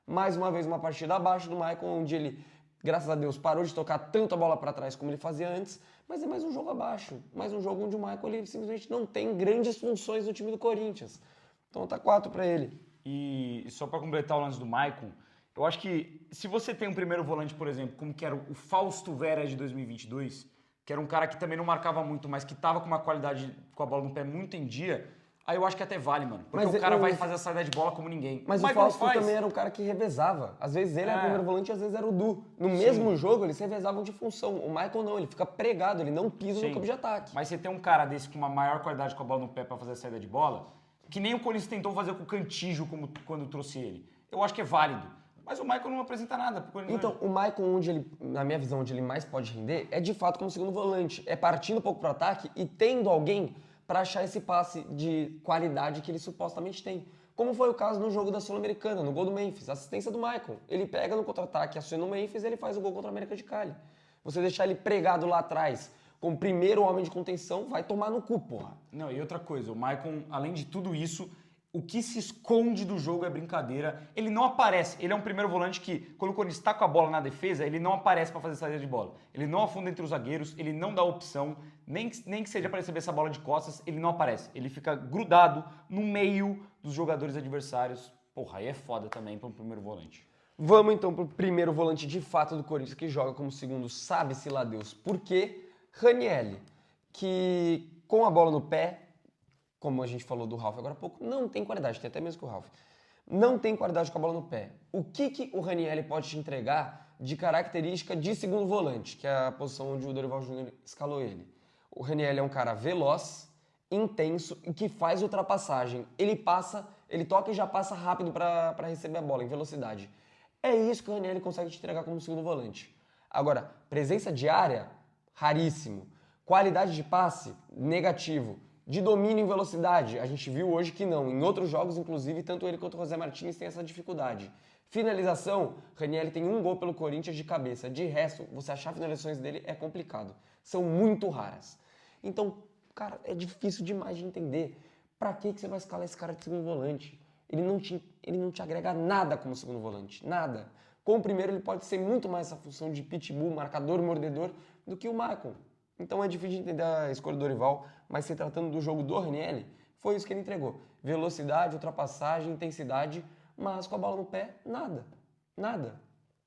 Mais uma vez, uma partida abaixo do Maicon, onde ele, graças a Deus, parou de tocar tanto a bola para trás como ele fazia antes, mas é mais um jogo abaixo. Mais um jogo onde o Maicon ele simplesmente não tem grandes funções no time do Corinthians. Então tá 4 para ele. E só para completar o lance do Maicon, eu acho que se você tem um primeiro volante, por exemplo, como que era o Fausto Vera de 2022, que era um cara que também não marcava muito, mas que tava com uma qualidade com a bola no pé muito em dia, aí eu acho que até vale, mano. Porque Mas o cara vai fazer a saída de bola como ninguém. Mas o Fausto também era um cara que revezava. Às vezes ele era o primeiro volante e às vezes era o Du. No mesmo jogo, eles revezavam de função. O Maicon não, ele fica pregado, ele não pisa no campo de ataque. Mas você tem um cara desse com uma maior qualidade com a bola no pé para fazer a saída de bola, que nem o Corinthians tentou fazer com o Cantígio quando trouxe ele. Eu acho que é válido. Mas o Maicon não apresenta nada. Então, o Maicon, onde ele, na minha visão, onde ele mais pode render, é de fato como segundo volante. É partindo um pouco para o ataque e tendo alguém para achar esse passe de qualidade que ele supostamente tem. Como foi o caso no jogo da Sul-Americana, no gol do Memphis, assistência do Maicon. Ele pega no contra-ataque, aciona o Memphis e ele faz o gol contra a América de Cali. Você deixar ele pregado lá atrás, como primeiro homem de contenção, vai tomar no cu, porra. Não, e outra coisa, o Maicon, além de tudo isso, o que se esconde do jogo é brincadeira. Ele não aparece. Ele é um primeiro volante que, quando o Corinthians está com a bola na defesa, ele não aparece para fazer saída de bola. Ele não afunda entre os zagueiros, ele não dá opção, nem que seja para receber essa bola de costas, ele não aparece. Ele fica grudado no meio dos jogadores adversários. Porra, aí é foda também para um primeiro volante. Vamos então pro primeiro volante de fato do Corinthians, que joga como segundo, sabe-se lá Deus por quê. Raniel, que com a bola no pé, como a gente falou do Ralf agora há pouco, não tem qualidade, tem até mesmo que o Ralf. não tem qualidade com a bola no pé. O que o Ranieri pode te entregar de característica de segundo volante, que é a posição onde o Dorival Júnior escalou ele? O Ranieri é um cara veloz, intenso e que faz ultrapassagem. Ele passa, ele toca e já passa rápido para receber a bola, em velocidade. É isso que o Ranieri consegue te entregar como segundo volante. Agora, presença de área, raríssimo. Qualidade de passe, negativo. De domínio em velocidade, a gente viu hoje que não. Em outros jogos, inclusive, tanto ele quanto o José Martins têm essa dificuldade. Finalização, Ranieri tem um gol pelo Corinthians de cabeça. De resto, você achar finalizações dele é complicado. São muito raras. Então, cara, é difícil demais de entender. Pra que você vai escalar esse cara de segundo volante? Ele não te agrega nada como segundo volante. Nada. Com o primeiro, ele pode ser muito mais essa função de pitbull, marcador, mordedor, do que o Maicon. Então é difícil de entender a escolha do Dorival, mas se tratando do jogo do Ranieri, foi isso que ele entregou. Velocidade, ultrapassagem, intensidade, mas com a bola no pé, nada. Nada.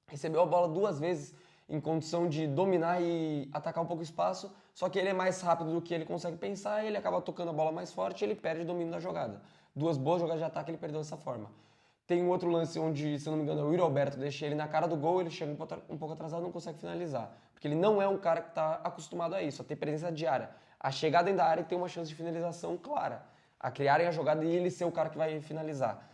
Recebeu a bola 2 vezes em condição de dominar e atacar um pouco o espaço, só que ele é mais rápido do que ele consegue pensar, ele acaba tocando a bola mais forte e ele perde o domínio da jogada. 2 boas jogadas de ataque ele perdeu dessa forma. Tem um outro lance onde, se eu não me engano, o Yuri Alberto deixa ele na cara do gol, ele chega um pouco atrasado e não consegue finalizar. Porque ele não é um cara que está acostumado a isso, a ter presença diária. A chegar dentro da área e ter uma chance de finalização clara. A criarem a jogada e ele ser o cara que vai finalizar.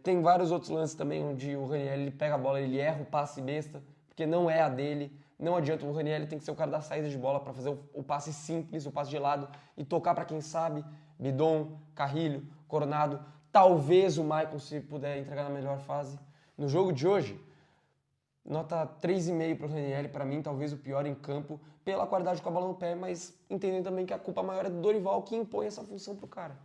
Tem vários outros lances também onde o Ranieri ele pega a bola, ele erra o passe besta, porque não é a dele. Não adianta, o Ranieri tem que ser o cara da saída de bola para fazer o passe simples, o passe de lado e tocar para quem sabe. Bidon, Carrilho, Coronado. Talvez o Maicon, se puder entregar na melhor fase. No jogo de hoje, nota 3,5 para o Ranieri, para mim, talvez o pior em campo, pela qualidade com a bola no pé, mas entendendo também que a culpa maior é do Dorival, que impõe essa função pro cara.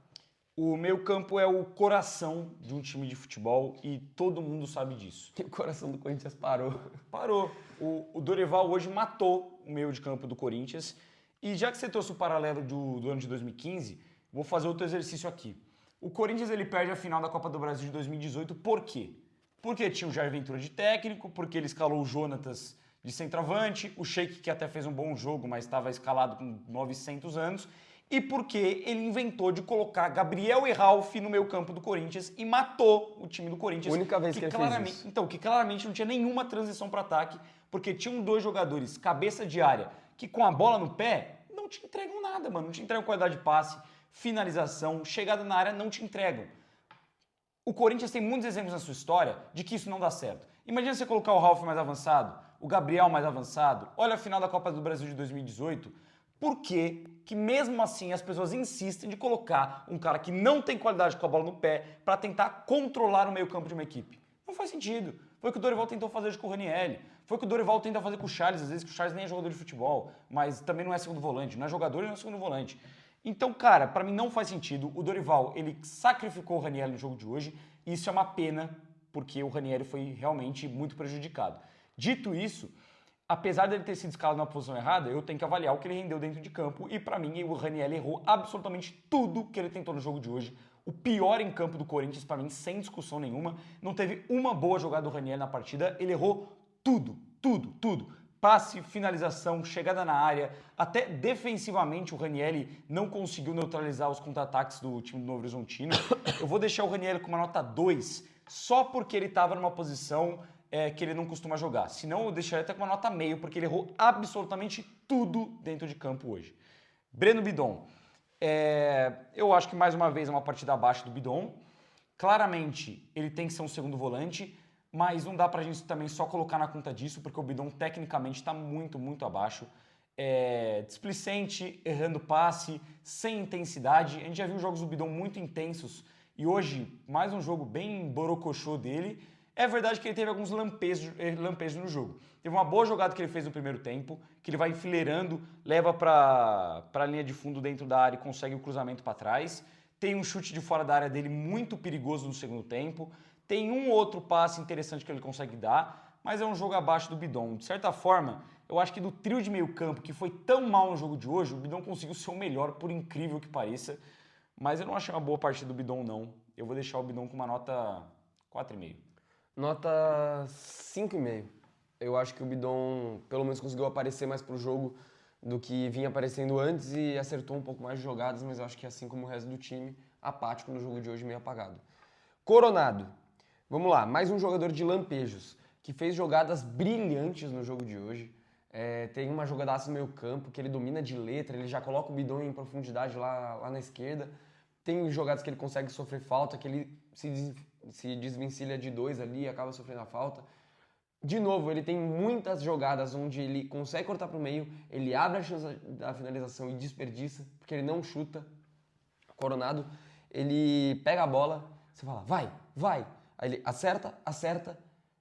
O meio-campo é o coração de um time de futebol e todo mundo sabe disso. E o coração do Corinthians parou. Parou. O Dorival hoje matou o meio de campo do Corinthians. E já que você trouxe o paralelo do ano de 2015, vou fazer outro exercício aqui. O Corinthians ele perde a final da Copa do Brasil de 2018, por quê? Porque tinha o Jair Ventura de técnico, porque ele escalou o Jonatas de centroavante, o Sheik que até fez um bom jogo, mas estava escalado com 900 anos, e porque ele inventou de colocar Gabriel e Ralf no meio campo do Corinthians e matou o time do Corinthians. Única vez que ele fez isso. Então, que claramente não tinha nenhuma transição para ataque, porque tinham 2 jogadores, cabeça de área, que com a bola no pé, não te entregam nada, mano. Não te entregam qualidade de passe, finalização, chegada na área, não te entregam. O Corinthians tem muitos exemplos na sua história de que isso não dá certo. Imagina você colocar o Ralf mais avançado, o Gabriel mais avançado. Olha a final da Copa do Brasil de 2018. Por que mesmo assim as pessoas insistem de colocar um cara que não tem qualidade com a bola no pé para tentar controlar o meio-campo de uma equipe? Não faz sentido. Foi o que o Dorival tentou fazer com o Ranieri. Foi o que o Dorival tenta fazer com o Charles, às vezes que o Charles nem é jogador de futebol, mas também não é segundo volante, não é jogador e não é segundo volante. Então, cara, para mim não faz sentido. O Dorival, ele sacrificou o Ranieri no jogo de hoje e isso é uma pena, porque o Ranieri foi realmente muito prejudicado. Dito isso, apesar dele ter sido escalado na posição errada, eu tenho que avaliar o que ele rendeu dentro de campo e para mim o Ranieri errou absolutamente tudo que ele tentou no jogo de hoje. O pior em campo do Corinthians, para mim, sem discussão nenhuma. Não teve uma boa jogada do Ranieri na partida, ele errou tudo, tudo, tudo. Passe, finalização, chegada na área, até defensivamente o Ranieri não conseguiu neutralizar os contra-ataques do time do Novo Horizontino. Eu vou deixar o Ranieri com uma nota 2, só porque ele estava numa posição que ele não costuma jogar. Senão eu deixaria até com uma nota meio, porque ele errou absolutamente tudo dentro de campo hoje. Breno Bidon. Eu acho que mais uma vez é uma partida abaixo do Bidon. Claramente ele tem que ser um segundo volante, mas não dá pra gente também só colocar na conta disso, porque o Bidon tecnicamente está muito, muito abaixo. Displicente, errando passe, sem intensidade. A gente já viu jogos do Bidon muito intensos e hoje mais um jogo bem borocochô dele. É verdade que ele teve alguns lampejos no jogo. Teve uma boa jogada que ele fez no primeiro tempo, que ele vai enfileirando, leva para a linha de fundo dentro da área e consegue o cruzamento para trás. Tem um chute de fora da área dele muito perigoso no segundo tempo. Tem um outro passe interessante que ele consegue dar, mas é um jogo abaixo do Bidon. De certa forma, eu acho que do trio de meio campo, que foi tão mal no jogo de hoje, o Bidon conseguiu ser o melhor, por incrível que pareça. Mas eu não achei uma boa partida do Bidon, não. Eu vou deixar o Bidon com uma nota 4,5. Nota 5,5. Eu acho que o Bidon pelo menos conseguiu aparecer mais pro jogo do que vinha aparecendo antes e acertou um pouco mais de jogadas, mas eu acho que assim como o resto do time, apático no jogo de hoje, meio apagado. Coronado. Vamos lá, mais um jogador de lampejos, que fez jogadas brilhantes no jogo de hoje. Tem uma jogadaça no meio campo, que ele domina de letra, ele já coloca o bidão em profundidade lá na esquerda. Tem jogadas que ele consegue sofrer falta, que ele se desvencilha de 2 ali e acaba sofrendo a falta. De novo, ele tem muitas jogadas onde ele consegue cortar para o meio, ele abre a chance da finalização e desperdiça, porque ele não chuta. Coronado, ele pega a bola, você fala, vai, vai. Aí ele acerta.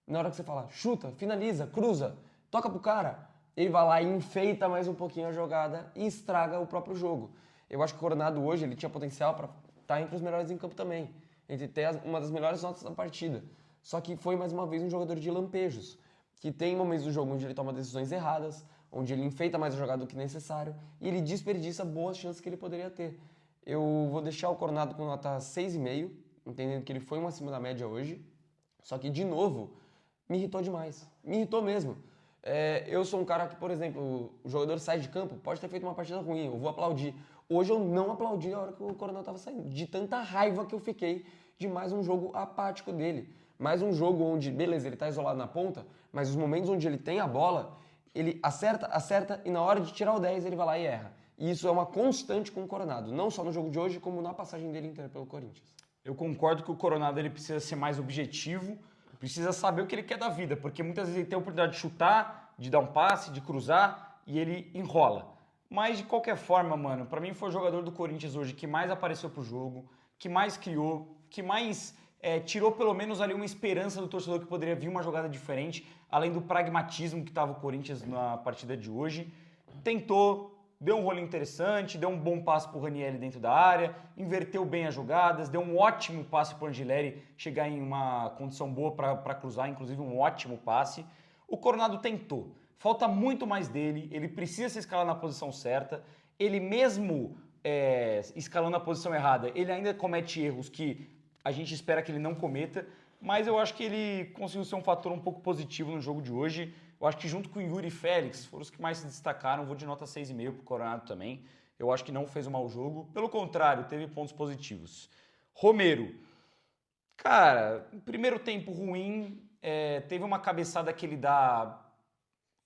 Na hora que você fala, chuta, finaliza, cruza, toca pro cara, ele vai lá e enfeita mais um pouquinho a jogada e estraga o próprio jogo. Eu acho que o Coronado hoje ele tinha potencial para estar entre os melhores em campo também, entre ter uma das melhores notas da partida. Só que foi mais uma vez um jogador de lampejos, que tem momentos do jogo onde ele toma decisões erradas, onde ele enfeita mais a jogada do que necessário e ele desperdiça boas chances que ele poderia ter. Eu vou deixar o Coronado com nota 6,5, entendendo que ele foi uma acima da média hoje, só que, de novo, me irritou demais. Me irritou mesmo. Eu sou um cara que, por exemplo, o jogador sai de campo, pode ter feito uma partida ruim, eu vou aplaudir. Hoje eu não aplaudi a hora que o Coronado estava saindo, de tanta raiva que eu fiquei de mais um jogo apático dele. Mais um jogo onde, beleza, ele está isolado na ponta, mas os momentos onde ele tem a bola, ele acerta e na hora de tirar o 10 ele vai lá e erra. E isso é uma constante com o Coronado, não só no jogo de hoje, como na passagem dele inteira pelo Corinthians. Eu concordo que o Coronado ele precisa ser mais objetivo, precisa saber o que ele quer da vida, porque muitas vezes ele tem a oportunidade de chutar, de dar um passe, de cruzar e ele enrola. Mas de qualquer forma, mano, pra mim foi o jogador do Corinthians hoje que mais apareceu pro jogo, que mais criou, que mais tirou pelo menos ali uma esperança do torcedor que poderia vir uma jogada diferente, além do pragmatismo que estava o Corinthians na partida de hoje. Tentou, deu um rolê interessante, deu um bom passe pro Ranieri dentro da área, inverteu bem as jogadas, deu um ótimo passe pro Angileri chegar em uma condição boa para cruzar, inclusive um ótimo passe. O Coronado tentou. Falta muito mais dele, ele precisa se escalar na posição certa. Ele mesmo escalando a posição errada, ele ainda comete erros que a gente espera que ele não cometa, mas eu acho que ele conseguiu ser um fator um pouco positivo no jogo de hoje. Eu acho que junto com o Yuri e Félix foram os que mais se destacaram. Vou de nota 6,5 pro Coronado também. Eu acho que não fez um mau jogo. Pelo contrário, teve pontos positivos. Romero. Cara, primeiro tempo ruim. Teve uma cabeçada que ele dá...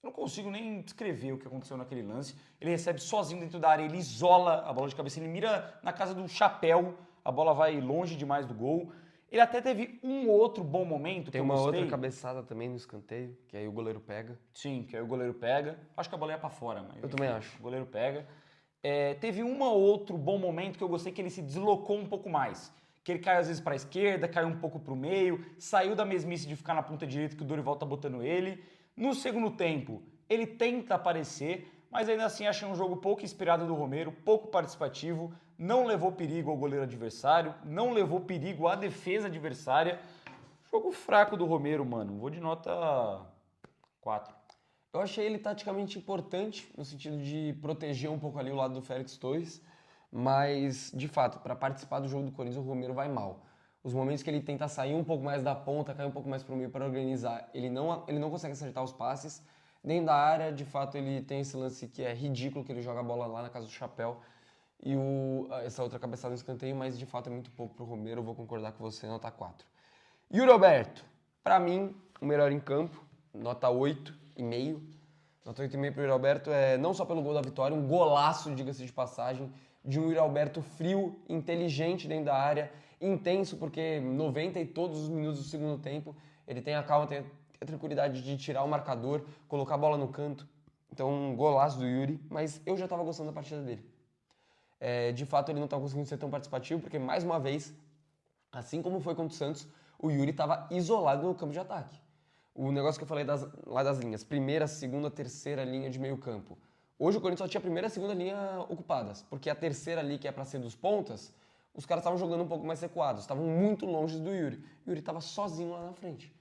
Eu não consigo nem descrever o que aconteceu naquele lance. Ele recebe sozinho dentro da área, ele isola a bola de cabeça, ele mira na casa do chapéu, a bola vai longe demais do gol. Ele até teve um outro bom momento. Tem uma outra cabeçada também no escanteio, que aí o goleiro pega. Sim, que aí o goleiro pega. Acho que a bola ia pra fora, mas... Eu também acho. O goleiro pega. Teve um outro bom momento que eu gostei que ele se deslocou um pouco mais. Que ele caiu às vezes pra esquerda, caiu um pouco pro meio, saiu da mesmice de ficar na ponta direita que o Dorival tá botando ele. No segundo tempo, ele tenta aparecer, mas ainda assim achei um jogo pouco inspirado do Romero, pouco participativo, não levou perigo ao goleiro adversário, não levou perigo à defesa adversária. Jogo fraco do Romero, mano. Vou de nota 4. Eu achei ele taticamente importante, no sentido de proteger um pouco ali o lado do Félix Torres, mas, de fato, para participar do jogo do Corinthians, o Romero vai mal. Os momentos que ele tenta sair um pouco mais da ponta, cair um pouco mais para o meio para organizar, ele não consegue acertar os passes. Dentro da área, de fato, ele tem esse lance que é ridículo, que ele joga a bola lá na casa do chapéu. E essa outra cabeçada no escanteio, mas de fato é muito pouco para o Romero, eu vou concordar com você, nota 4. Yuri Alberto, para mim, o melhor em campo, nota 8,5. Nota 8,5 para o Yuri Alberto, não só pelo gol da vitória, um golaço, diga-se de passagem, de um Yuri Alberto frio, inteligente dentro da área, intenso, porque 90 e todos os minutos do segundo tempo, ele tem a calma, tem a tranquilidade de tirar o marcador, colocar a bola no canto. Então, um golaço do Yuri, mas eu já estava gostando da partida dele. De fato, ele não estava conseguindo ser tão participativo, porque, mais uma vez, assim como foi contra o Santos, o Yuri estava isolado no campo de ataque. O negócio que eu falei lá das linhas, primeira, segunda, terceira linha de meio campo. Hoje o Corinthians só tinha a primeira e a segunda linha ocupadas, porque a terceira ali, que é para ser dos pontas, os caras estavam jogando um pouco mais recuados, estavam muito longe do Yuri. O Yuri estava sozinho lá na frente.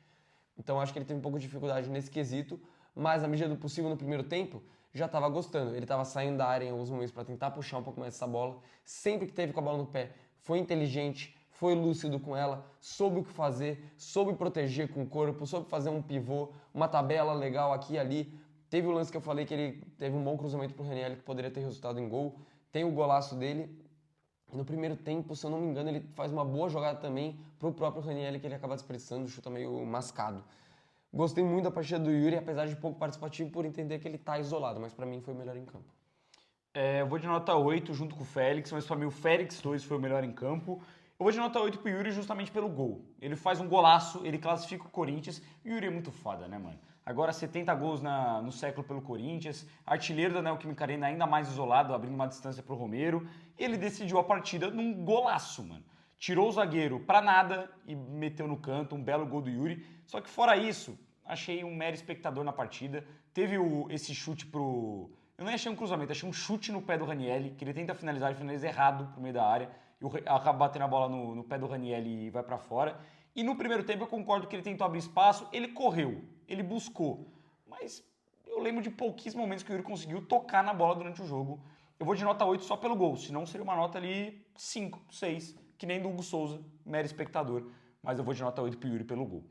Então acho que ele teve um pouco de dificuldade nesse quesito, mas na medida do possível no primeiro tempo, já estava gostando. Ele estava saindo da área em alguns momentos para tentar puxar um pouco mais essa bola. Sempre que teve com a bola no pé, foi inteligente, foi lúcido com ela, soube o que fazer, soube proteger com o corpo, soube fazer um pivô, uma tabela legal aqui e ali. Teve o lance que eu falei que ele teve um bom cruzamento para o Ranieri que poderia ter resultado em gol. Tem o golaço dele. E no primeiro tempo, se eu não me engano, ele faz uma boa jogada também pro próprio Ranieri, que ele acaba desperdiçando, chuta meio mascado. Gostei muito da partida do Yuri, apesar de pouco participativo, por entender que ele tá isolado, mas pra mim foi o melhor em campo. Eu vou de nota 8 junto com o Félix, mas pra mim o Félix 2 foi o melhor em campo. Eu vou de nota 8 pro Yuri justamente pelo gol. Ele faz um golaço, ele classifica o Corinthians. O Yuri é muito foda, né, mano? Agora 70 gols no século pelo Corinthians, artilheiro da Neoquímica Arena ainda mais isolado, abrindo uma distância pro Romero. Ele decidiu a partida num golaço, mano. Tirou o zagueiro pra nada e meteu no canto, um belo gol do Yuri. Só que fora isso, achei um mero espectador na partida. Teve esse chute pro... Eu nem achei um cruzamento, achei um chute no pé do Ranieri, que ele tenta finalizar, ele finaliza errado pro meio da área. E acaba batendo a bola no pé do Ranieri e vai pra fora. E no primeiro tempo eu concordo que ele tentou abrir espaço, ele correu, ele buscou. Mas eu lembro de pouquíssimos momentos que o Yuri conseguiu tocar na bola durante o jogo. Eu vou de nota 8 só pelo gol, senão seria uma nota ali 5, 6, que nem do Hugo Souza, mero espectador. Mas eu vou de nota 8 pro Yuri pelo gol.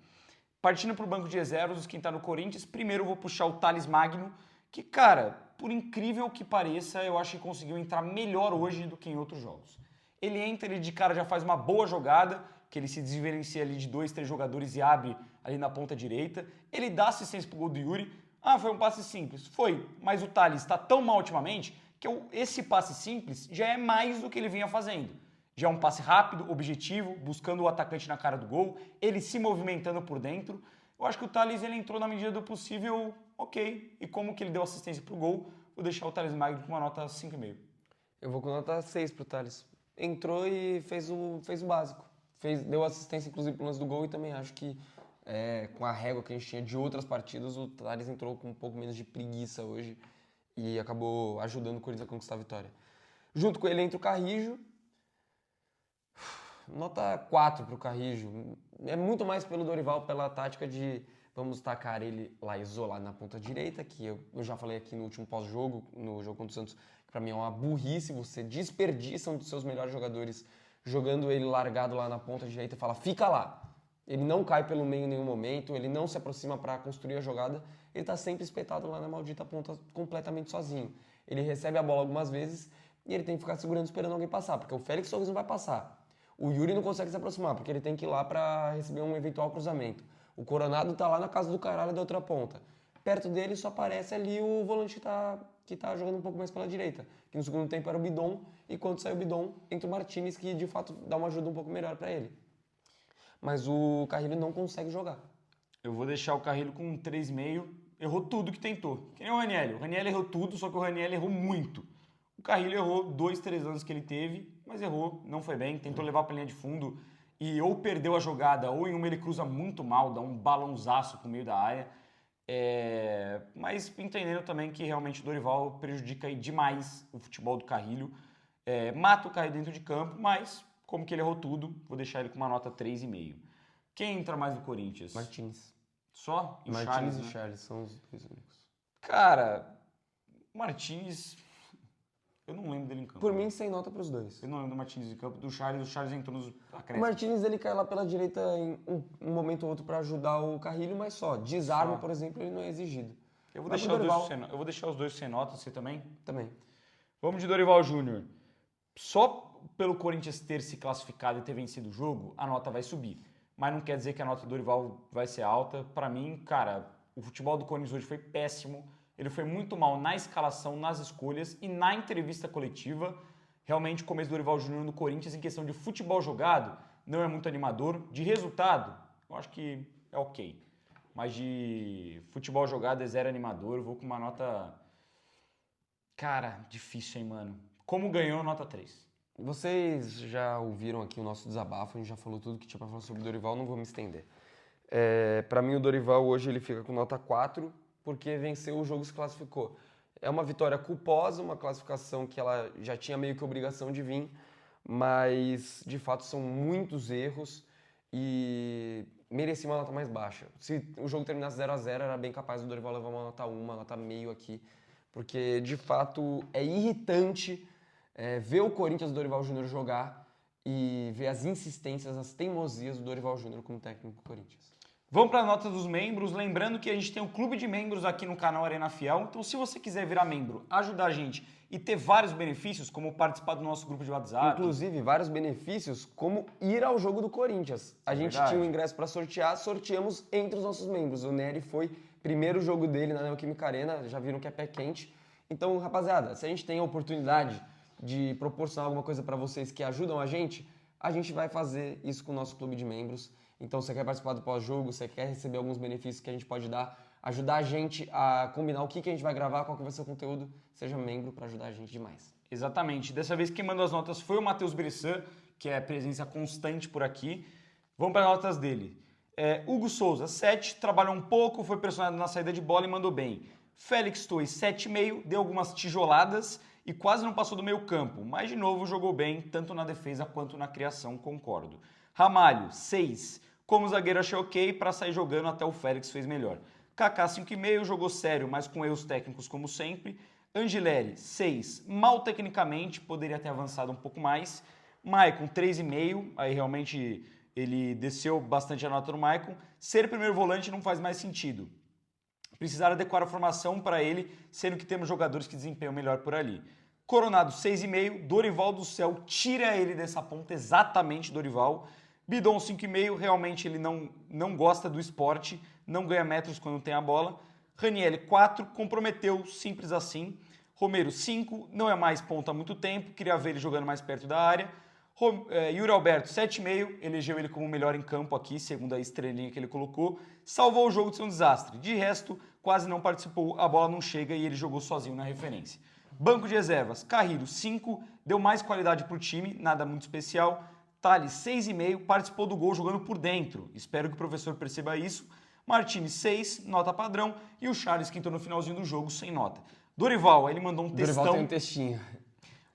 Partindo pro banco de reservas, quem tá no Corinthians, primeiro eu vou puxar o Thales Magno, que, cara, por incrível que pareça, eu acho que conseguiu entrar melhor hoje do que em outros jogos. Ele entra, ele de cara já faz uma boa jogada, que ele se diferencia ali de 2, 3 jogadores e abre ali na ponta direita. Ele dá assistência pro gol do Yuri. Ah, foi um passe simples. Foi, mas o Thales está tão mal ultimamente que esse passe simples já é mais do que ele vinha fazendo. Já é um passe rápido, objetivo, buscando o atacante na cara do gol, ele se movimentando por dentro. Eu acho que o Thales ele entrou na medida do possível, ok. E como que ele deu assistência pro gol, vou deixar o Thales Magno com uma nota 5,5. Eu vou com nota 6 pro Thales. Entrou e fez o básico. Deu assistência, inclusive, pro lance do gol, e também acho que com a régua que a gente tinha de outras partidas, o Thales entrou com um pouco menos de preguiça hoje e acabou ajudando o Corinthians a conquistar a vitória. Junto com ele entra o Carrijo. Nota 4 pro Carrijo. É muito mais pelo Dorival, pela tática de vamos tacar ele lá isolado na ponta direita, que eu já falei aqui no último pós-jogo, no jogo contra o Santos, que pra mim é uma burrice, você desperdiça um dos seus melhores jogadores jogando ele largado lá na ponta direita e fala, fica lá. Ele não cai pelo meio em nenhum momento, ele não se aproxima para construir a jogada, ele tá sempre espetado lá na maldita ponta completamente sozinho. Ele recebe a bola algumas vezes e ele tem que ficar segurando esperando alguém passar, porque o Félix Torres não vai passar. O Yuri não consegue se aproximar, porque ele tem que ir lá para receber um eventual cruzamento. O Coronado tá lá na casa do caralho da outra ponta. Perto dele só aparece ali o volante que tá jogando um pouco mais pela direita. Que no segundo tempo era o Bidon, e quando saiu o Bidon, entra o Martinez, que de fato dá uma ajuda um pouco melhor para ele. Mas o Carrilho não consegue jogar. Eu vou deixar o Carrilho com um 3,5. Errou tudo que tentou. Que nem o Ranieri. O Ranieri errou tudo, só que o Ranieri errou muito. O Carrilho errou 2, 3 anos que ele teve, mas errou, não foi bem, tentou levar pra linha de fundo e ou perdeu a jogada, ou em uma ele cruza muito mal, dá um balãozaço pro meio da área. Mas entendendo também que realmente o Dorival prejudica aí demais o futebol do Carrilho. Mata o Carrilho dentro de campo, mas como que ele errou tudo, vou deixar ele com uma nota 3,5. Quem entra mais no Corinthians? Martins. Só? E Martins Charles, e né? Charles são os dois únicos. Cara, o Martins... Eu não lembro dele em campo. Por mim, sem nota pros dois. Eu não lembro do Martins em campo. O Charles entrou nos O acréscimos. Martins, ele cai lá pela direita em um momento ou outro para ajudar o Carrilho, mas só. Desarme, Só. por exemplo, ele não é exigido. Eu vou Mas deixar pro Dorival eu vou deixar os dois sem nota, você também? também. Vamos de Dorival Júnior. Só pelo Corinthians ter se classificado e ter vencido o jogo, a nota vai subir. Mas não quer dizer que a nota do Dorival vai ser alta. Pra mim, cara, o futebol do Corinthians hoje foi péssimo. Ele foi muito mal na escalação, nas escolhas e na entrevista coletiva. Realmente, o começo do Dorival Júnior no Corinthians, em questão de futebol jogado, não é muito animador. De resultado, eu acho que é ok. Mas de futebol jogado é zero animador. Eu vou com uma nota... Cara, difícil, hein, mano? Como ganhou, nota 3. Vocês já ouviram aqui o nosso desabafo, a gente já falou tudo que tinha pra falar sobre o Dorival, não vou me estender. Pra mim, o Dorival hoje ele fica com nota 4, porque venceu o jogo e se classificou. É uma vitória culposa, uma classificação que ela já tinha meio que obrigação de vir, mas de fato são muitos erros e merecia uma nota mais baixa. Se o jogo terminasse 0-0, era bem capaz do Dorival levar uma nota 1, uma nota meio aqui, porque de fato é irritante ver o Corinthians do Dorival Júnior jogar e ver as insistências, as teimosias do Dorival Júnior como técnico do Corinthians. Vamos para a nota dos membros, lembrando que a gente tem um clube de membros aqui no canal Arena Fiel, então se você quiser virar membro, ajudar a gente e ter vários benefícios, como participar do nosso grupo de WhatsApp. Inclusive, vários benefícios, como ir ao jogo do Corinthians. A gente verdade. tinha um ingresso para sortear, sorteamos entre os nossos membros. O Nery foi primeiro jogo dele na Neoquímica Arena, já viram que é pé quente. Então, rapaziada, se a gente tem a oportunidade de proporcionar alguma coisa para vocês que ajudam a gente vai fazer isso com o nosso clube de membros. Então, você quer participar do pós-jogo, você quer receber alguns benefícios que a gente pode dar, ajudar a gente a combinar o que a gente vai gravar, qual que vai ser o conteúdo, seja membro para ajudar a gente demais. Exatamente. Dessa vez quem mandou as notas foi o Matheus Bressan, que é presença constante por aqui. Vamos para as notas dele. Hugo Souza, 7, trabalhou um pouco, foi pressionado na saída de bola e mandou bem. Félix Torres, 7,5, deu algumas tijoladas e quase não passou do meio campo, mas de novo jogou bem, tanto na defesa quanto na criação, concordo. Ramalho, 6, como zagueiro achei ok, para sair jogando até o Félix fez melhor. Kaká, 5,5, jogou sério, mas com erros técnicos como sempre. Angileri, 6, mal tecnicamente, poderia ter avançado um pouco mais. Maicon, 3,5, aí realmente ele desceu bastante a nota do Maicon. Ser primeiro volante não faz mais sentido. Precisar adequar a formação para ele, sendo que temos jogadores que desempenham melhor por ali. Coronado, 6,5, Dorival do Céu, tira ele dessa ponta, exatamente Dorival. Bidon, 5,5, realmente ele não gosta do esporte, não ganha metros quando tem a bola. Ranieri, 4, comprometeu, simples assim. Romero, 5, não é mais ponta há muito tempo, queria ver ele jogando mais perto da área. Yuri Alberto, 7,5, elegeu ele como o melhor em campo aqui, segundo a estrelinha que ele colocou. Salvou o jogo de ser um desastre. De resto, quase não participou, a bola não chega e ele jogou sozinho na referência. Banco de reservas, Carrilho, 5, deu mais qualidade para o time, nada muito especial. Thales, 6,5, participou do gol jogando por dentro. Espero que o professor perceba isso. Martins, 6, nota padrão. E o Charles, que entrou no finalzinho do jogo, sem nota. Dorival, ele mandou um textão. Dorival tem um textinho.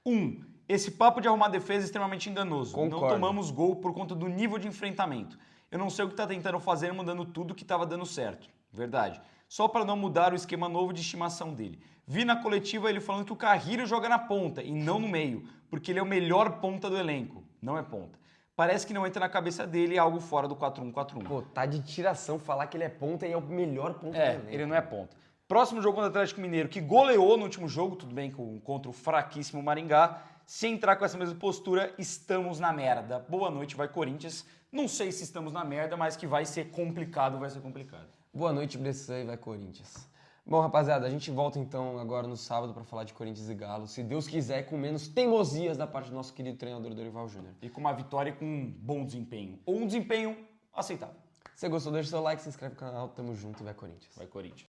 1. Esse papo de arrumar defesa é extremamente enganoso. Concordo. Não tomamos gol por conta do nível de enfrentamento. Eu não sei o que está tentando fazer, mandando tudo que estava dando certo. Verdade. Só para não mudar o esquema novo de estimação dele. Vi na coletiva ele falando que o Carrilho joga na ponta e não no meio, porque ele é o melhor ponta do elenco. Não é ponta. Parece que não entra na cabeça dele algo fora do 4-1-4-1. Pô, tá de tiração falar que ele é ponta e é o melhor ponta do elenco. Ele não é ponta. Próximo jogo contra o Atlético Mineiro, que goleou no último jogo, tudo bem, contra o fraquíssimo Maringá. Se entrar com essa mesma postura, estamos na merda. Boa noite, vai Corinthians. Não sei se estamos na merda, mas que vai ser complicado, vai ser complicado. Boa noite, Bressan, e vai Corinthians. Bom, rapaziada, a gente volta então agora no sábado para falar de Corinthians e Galo, se Deus quiser, com menos teimosias da parte do nosso querido treinador Dorival Júnior. E com uma vitória e com um bom desempenho. Ou um desempenho aceitável. Se você gostou, deixa o seu like, se inscreve no canal, tamo junto e vai Corinthians. Vai Corinthians.